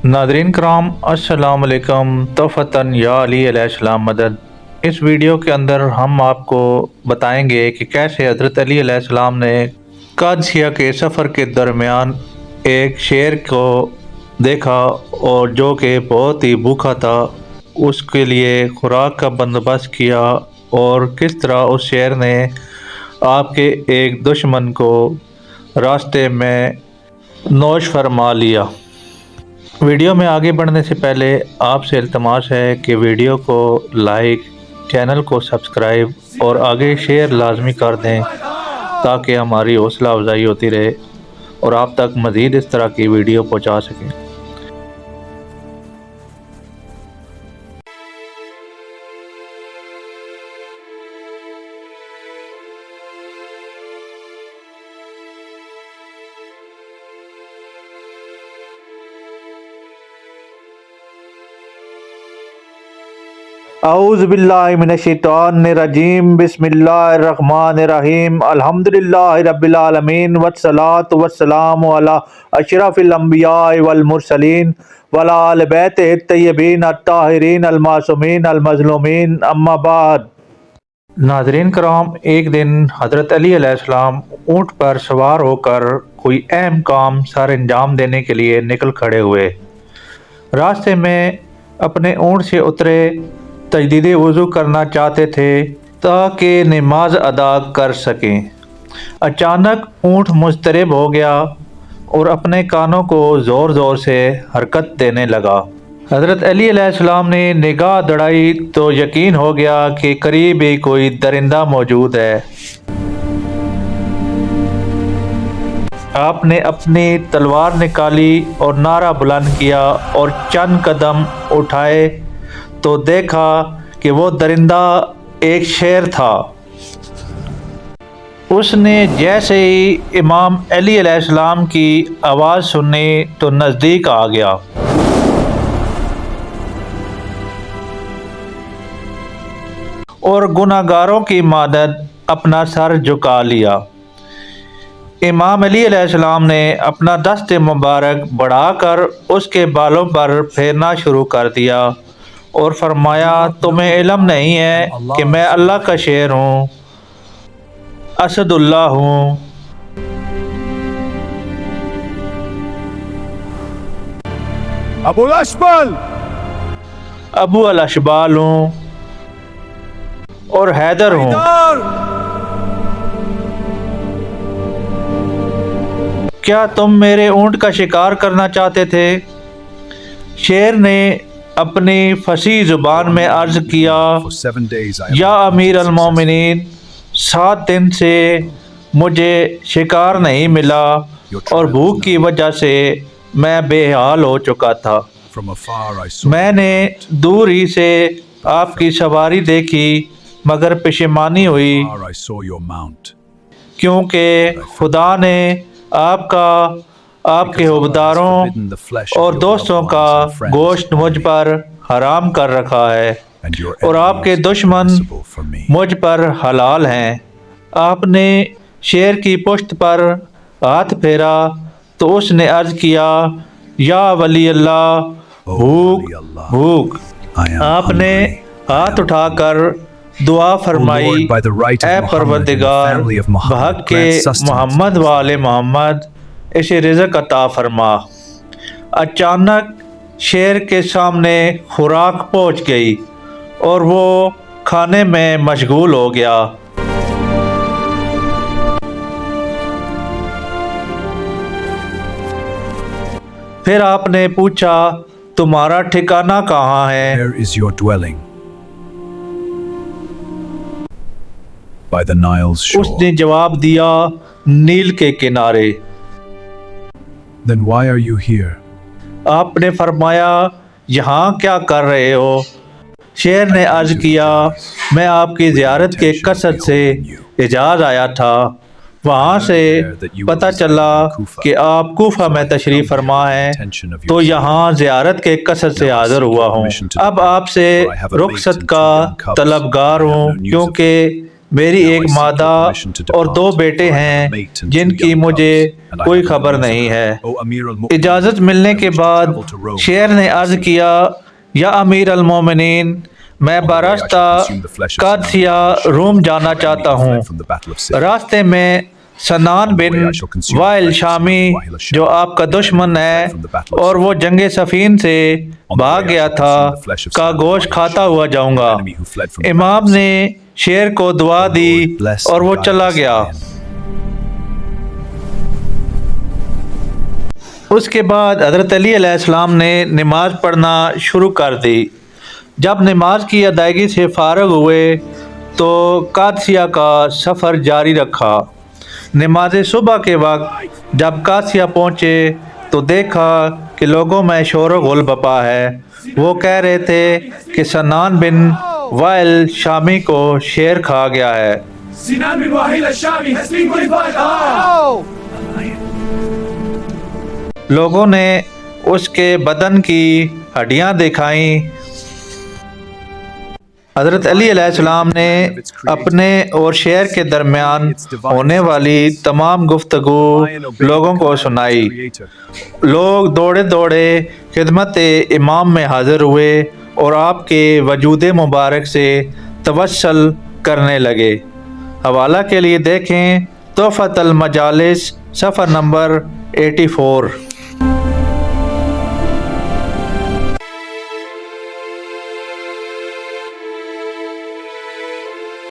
ناظرین کرام السلام علیکم توفتاً یا علی علیہ السلام مدد۔ اس ویڈیو کے اندر ہم آپ کو بتائیں گے کہ کیسے حضرت علی علیہ السلام نے قادسیہ کے سفر کے درمیان ایک شیر کو دیکھا اور جو کہ بہت ہی بھوکا تھا، اس کے لیے خوراک کا بندوبست کیا اور کس طرح اس شیر نے آپ کے ایک دشمن کو راستے میں نوش فرما لیا۔ ویڈیو میں آگے بڑھنے سے پہلے آپ سے التماس ہے کہ ویڈیو کو لائک، چینل کو سبسکرائب اور آگے شیئر لازمی کر دیں تاکہ ہماری حوصلہ افزائی ہوتی رہے اور آپ تک مزید اس طرح کی ویڈیو پہنچا سکیں۔ اعوذ باللہ من الشیطان الرجیم، بسم اللہ الرحمن الرحیم، الحمدللہ رب العالمین، والصلاة والسلام علی اشرف الانبیاء والمرسلین وعلی آل بیتہ الطیبین الطاہرین المعصومین المظلومین، اما بعد۔ ناظرین کرام، ایک دن حضرت علی علیہ السلام اونٹ پر سوار ہو کر کوئی اہم کام سر انجام دینے کے لیے نکل کھڑے ہوئے۔ راستے میں اپنے اونٹ سے اترے، تجدید وضو کرنا چاہتے تھے تاکہ نماز ادا کر سکیں۔ اچانک اونٹ مضطرب ہو گیا اور اپنے کانوں کو زور زور سے حرکت دینے لگا۔ حضرت علی علیہ السلام نے نگاہ دوڑائی تو یقین ہو گیا کہ قریب ہی کوئی درندہ موجود ہے۔ آپ نے اپنی تلوار نکالی اور نعرہ بلند کیا اور چند قدم اٹھائے تو دیکھا کہ وہ درندہ ایک شیر تھا۔ اس نے جیسے ہی امام علی علیہ السلام کی آواز سنی تو نزدیک آ گیا۔ اور گناہگاروں کی مدد اپنا سر جھکا لیا۔ امام علی علیہ السلام نے اپنا دست مبارک بڑھا کر اس کے بالوں پر پھیرنا شروع کر دیا اور فرمایا، تمہیں علم نہیں ہے کہ میں اللہ کا شیر ہوں، اسد اللہ ہوں۔ ابو الاشبال ہوں اور حیدر ہوں۔ کیا تم میرے اونٹ کا شکار کرنا چاہتے تھے؟ شیر نے اپنی فصیح زبان میں عرض کیا، یا امیر المومنین، 7 دن سے مجھے شکار نہیں ملا اور بھوک کی وجہ سے میں بے حال ہو چکا تھا۔ میں نے دور ہی سے آپ کی سواری دیکھی مگر پشیمانی ہوئی کیونکہ خدا نے آپ کے حوبداروں اور دوستوں کا گوشت مجھ پر حرام کر رکھا ہے اور آپ کے دشمن مجھ پر حلال ہیں۔ آپ نے شیر کی پشت پر ہاتھ پھیرا تو اس نے عرض کیا، یا ولی اللہ، بھوک بھوک۔ آپ نے ہاتھ اٹھا کر دعا فرمائی، اے پروردگار، بحق کے محمد و آل محمد اسے رزق عطا فرما۔ اچانک شیر کے سامنے خوراک پہنچ گئی اور وہ کھانے میں مشغول ہو گیا۔ پھر آپ نے پوچھا، تمہارا ٹھکانہ کہاں ہے؟ اس نے جواب دیا، نیل کے کنارے۔ آپ نے فرمایا، یہاں کیا کر رہے ہو؟ شیر نے عرض کیا، میں آپ کی زیارت کے قصد سے حجاز آیا تھا، وہاں سے پتہ چلا کہ آپ کوفہ میں تشریف فرما ہیں تو یہاں زیارت کے قصد سے حاضر ہوا ہوں۔ اب آپ سے رخصت کا طلبگار ہوں کیونکہ میری ایک مادہ اور 2 بیٹے ہیں جن کی مجھے کوئی خبر نہیں ہے۔ اجازت ملنے کے بعد شیر نے عرض کیا، یا امیر المومنین، میں براستہ قادسیہ روم جانا چاہتا ہوں۔ راستے میں سنان بن وائل شامی جو آپ کا دشمن ہے اور وہ جنگ صفین سے بھاگ گیا تھا کا گوشت کھاتا ہوا جاؤں گا۔ امام نے شیر کو دعا دی اور وہ چلا گیا۔ اس کے بعد حضرت علی علیہ السلام نے نماز پڑھنا شروع کر دی۔ جب نماز کی ادائیگی سے فارغ ہوئے تو قادسیہ کا سفر جاری رکھا۔ نماز صبح کے وقت جب قادسیہ پہنچے تو دیکھا کہ لوگوں میں شور و غل بپا ہے۔ وہ کہہ رہے تھے کہ سنان بن وائل شامی کو شیر کھا گیا ہے۔ Sinan bin Wahil al-Shami has been qualified. لوگوں نے اس کے بدن کی ہڈیاں دکھائیں۔ حضرت علی علیہ السلام نے اپنے اور شیر کے درمیان ہونے والی تمام گفتگو لوگوں کو سنائی۔ لوگ دوڑے دوڑے خدمت امام میں حاضر ہوئے اور آپ کے وجود مبارک سے توسل کرنے لگے۔ حوالہ کے لیے دیکھیں تحفۃ المجالس صفحہ نمبر 84۔